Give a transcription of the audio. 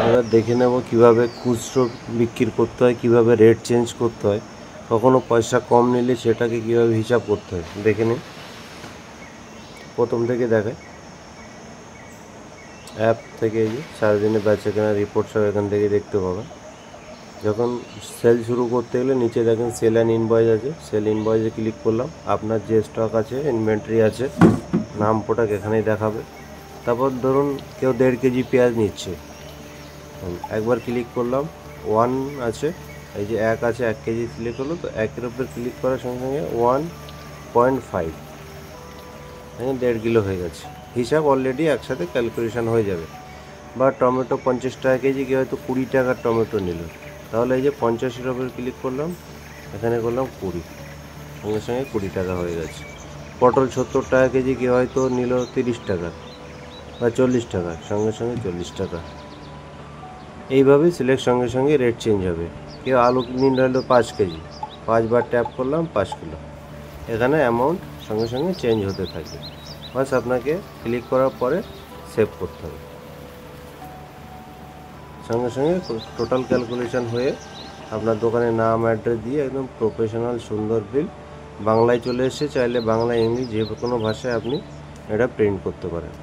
আমরা দেখে নেব কিভাবে খুচরো বিক্রি করতে হয়, কিভাবে রেট চেঞ্জ করতে হয়, কখনো পয়সা কম নিলে সেটাকে কিভাবে হিসাব করতে হয় দেখে নিন। প্রথম থেকে দেখায় অ্যাপ থেকে, এই যে সারাদিনে বেচা কেনা রিপোর্ট সব এখান থেকে দেখতে পাবেন। যখন সেল শুরু করতে গেলে নিচে দেখেন সেল অ্যান্ড ইনভয়েস আছে, সেল ইনভয়েসে ক্লিক করলাম। আপনার যে স্টক আছে, ইনভেন্টরি আছে, নাম প্রোডাক্ট এখানেই দেখাবে। তারপর ধরুন কেউ 1.5 কেজি পেঁয়াজ নিচ্ছে, একবার ক্লিক করলাম, 1 আছে, এই যে 1 আছে, 1 কেজি সিলেক্ট হলো, তো 1-এর উপর ক্লিক করার সঙ্গে সঙ্গে 1.5, 1.5 কিলো হয়ে গেছে। হিসাব অলরেডি একসাথে ক্যালকুলেশন হয়ে যাবে। বা টমেটো 50 টাকা কেজি, কেউ হয়তো 20 টাকার টমেটো নিল, তাহলে এই যে 50-এর উপর ক্লিক করলাম, এখানে করলাম 20, সঙ্গে সঙ্গে 20 টাকা হয়ে গেছে। পটল 70 টাকা কেজি, কেউ হয়তো নিল 30 টাকা বা 40 টাকা, সঙ্গে সঙ্গে 40 টাকা। এইভাবে সিলেক্ট সঙ্গে সঙ্গে রেট চেঞ্জ হবে। কেউ আলু নিল হলো 5 কেজি, 5 বার ট্যাপ করলাম, 5 কিলো, এখানে অ্যামাউন্ট সঙ্গে সঙ্গে চেঞ্জ হতে থাকে। বাস আপনাকে ক্লিক করার পরে সেভ করতে হবে, সঙ্গে সঙ্গে টোটাল ক্যালকুলেশন হয়ে আপনার দোকানের নাম অ্যাড্রেস দিয়ে একদম প্রফেশনাল সুন্দর বিল বাংলায় চলে এসে, চাইলে বাংলা ইংলিশ যে কোনো ভাষায় আপনি এটা প্রিন্ট করতে পারেন।